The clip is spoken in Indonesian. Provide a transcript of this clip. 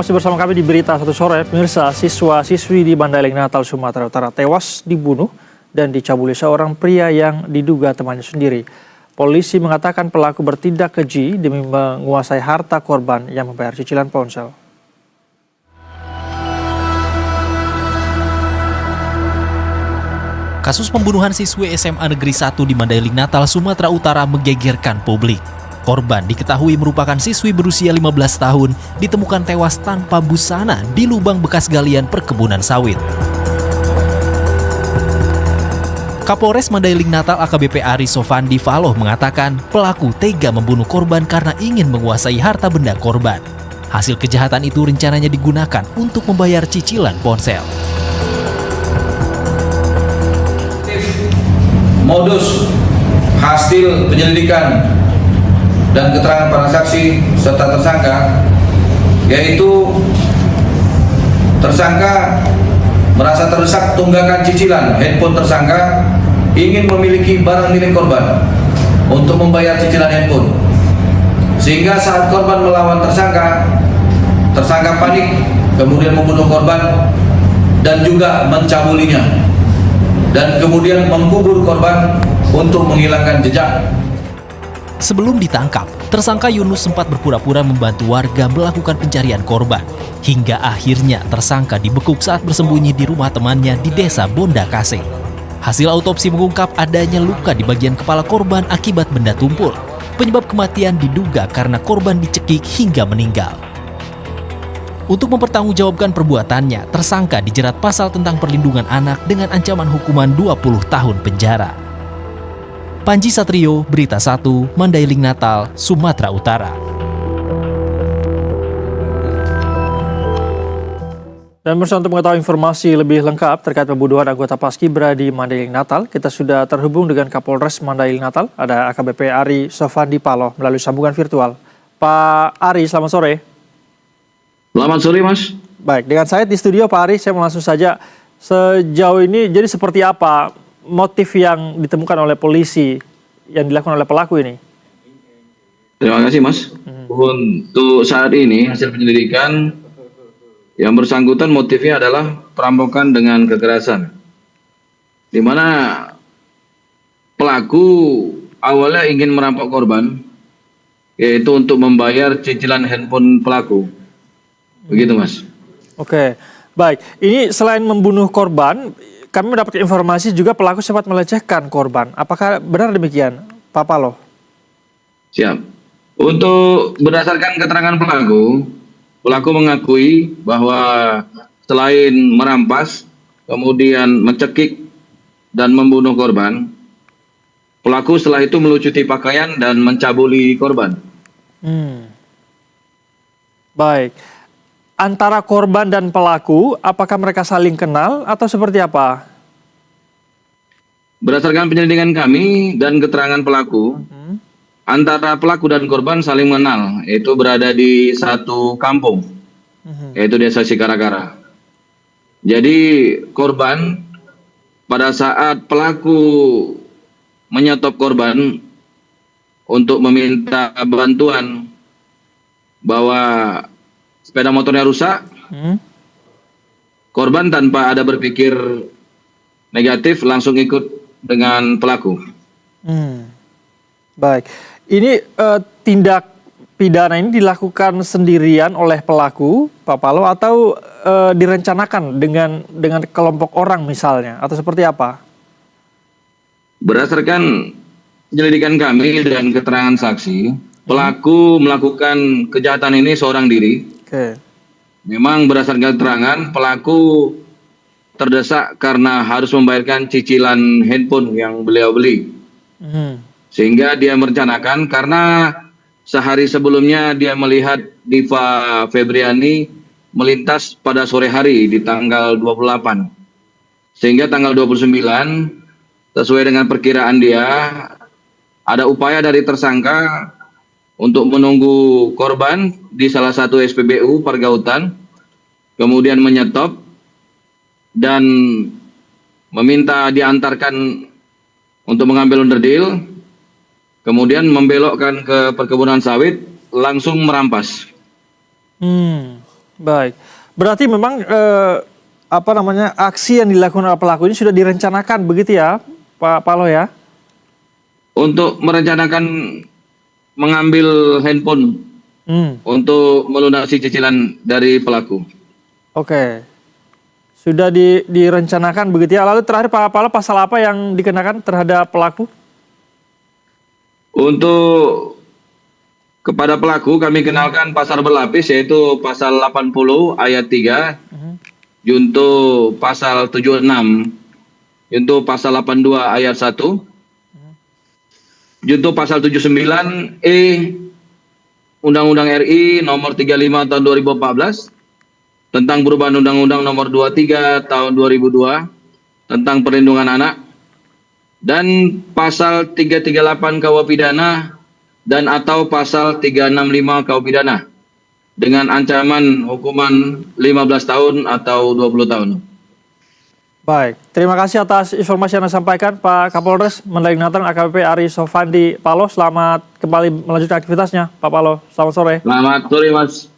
Masih bersama kami di Berita Satu Sore, pemirsa. Siswa-siswi di Mandailing Natal, Sumatera Utara tewas dibunuh dan dicabuli seorang pria yang diduga temannya sendiri. Polisi mengatakan pelaku bertindak keji demi menguasai harta korban yang membayar cicilan ponsel. Kasus pembunuhan siswi SMA Negeri 1 di Mandailing Natal, Sumatera Utara menggegerkan publik. Korban diketahui merupakan siswi berusia 15 tahun ditemukan tewas tanpa busana di lubang bekas galian perkebunan sawit. Kapolres Mandailing Natal AKBP Ari Sofandi Valoh mengatakan pelaku tega membunuh korban karena ingin menguasai harta benda korban. Hasil kejahatan itu rencananya digunakan untuk membayar cicilan ponsel. Modus hasil penyelidikan dan keterangan para saksi serta tersangka, yaitu tersangka merasa terdesak tunggakan cicilan handphone tersangka, ingin memiliki barang milik korban untuk membayar cicilan handphone, sehingga saat korban melawan tersangka panik kemudian membunuh korban dan juga mencabulinya, dan kemudian mengubur korban untuk menghilangkan jejak. Sebelum ditangkap, tersangka Yunus sempat berpura-pura membantu warga melakukan pencarian korban. Hingga akhirnya tersangka dibekuk saat bersembunyi di rumah temannya di desa Bondakase. Hasil autopsi mengungkap adanya luka di bagian kepala korban akibat benda tumpul. Penyebab kematian diduga karena korban dicekik hingga meninggal. Untuk mempertanggungjawabkan perbuatannya, tersangka dijerat pasal tentang perlindungan anak dengan ancaman hukuman 20 tahun penjara. Panji Satrio, Berita 1, Mandailing Natal, Sumatera Utara. Dan bersama untuk mengetahui informasi lebih lengkap terkait pembunuhan anggota Paskibra di Mandailing Natal, kita sudah terhubung dengan Kapolres Mandailing Natal, ada AKBP Ari Sofandi Valoh melalui sambungan virtual. Pak Ari, selamat sore. Selamat sore, Mas. Baik, dengan saya di studio Pak Ari, saya mau langsung saja, sejauh ini jadi seperti apa motif yang ditemukan oleh polisi yang dilakukan oleh pelaku ini? Terima kasih, Mas. Untuk saat ini hasil penyelidikan yang bersangkutan motifnya adalah perampokan dengan kekerasan, di mana pelaku awalnya ingin merampok korban, yaitu untuk membayar cicilan handphone pelaku. Begitu, Mas. Oke, baik. Ini selain membunuh korban, kami mendapat informasi juga pelaku sempat melecehkan korban. Apakah benar demikian, Pak Valoh? Siap. Untuk berdasarkan keterangan pelaku mengakui bahwa selain merampas, kemudian mencekik dan membunuh korban, pelaku setelah itu melucuti pakaian dan mencabuli korban. Baik. Antara korban dan pelaku, apakah mereka saling kenal atau seperti apa? Berdasarkan penyelidikan kami dan keterangan pelaku, antara pelaku dan korban saling mengenal, yaitu berada di satu kampung, yaitu desa Sikarakara. Jadi korban pada saat pelaku menyetop korban untuk meminta bantuan bahwa sepeda motornya rusak, korban tanpa ada berpikir negatif langsung ikut dengan pelaku. Baik, ini tindak pidana ini dilakukan sendirian oleh pelaku, Pak Valoh, atau direncanakan dengan kelompok orang misalnya, atau seperti apa? Berdasarkan penyelidikan kami dan keterangan saksi, pelaku melakukan kejahatan ini seorang diri. Oke. Memang berdasarkan keterangan pelaku terdesak karena harus membayarkan cicilan handphone yang beliau beli. Sehingga dia merencanakan, karena sehari sebelumnya dia melihat Diva Febriani melintas pada sore hari di tanggal 28. Sehingga tanggal 29, sesuai dengan perkiraan dia, ada upaya dari tersangka untuk menunggu korban di salah satu SPBU Pargautan, kemudian menyetop dan meminta diantarkan untuk mengambil onderdil, kemudian membelokkan ke perkebunan sawit, langsung merampas. Baik, berarti memang aksi yang dilakukan oleh pelaku ini sudah direncanakan begitu ya, Pak Paloh ya? Untuk merencanakan mengambil handphone untuk melunasi cicilan dari pelaku. Oke, sudah direncanakan begitu ya. Lalu terakhir Pak Paloh, pasal apa yang dikenakan terhadap pelaku? Untuk kepada pelaku kami kenalkan pasal berlapis, yaitu pasal 80 ayat 3, junto pasal 76, junto pasal 82 ayat 1, junto pasal 79E Undang-Undang RI nomor 35 tahun 2014 tentang perubahan Undang-Undang nomor 23 tahun 2002 tentang perlindungan anak, dan pasal 338 KUH pidana dan atau pasal 365 KUH pidana dengan ancaman hukuman 15 tahun atau 20 tahun. Baik, terima kasih atas informasi yang Anda sampaikan Pak Kapolres Mandailing Natal AKBP Ari Sofandi Paloh. Selamat kembali melanjutkan aktivitasnya Pak Paloh. Selamat sore. Selamat sore Mas.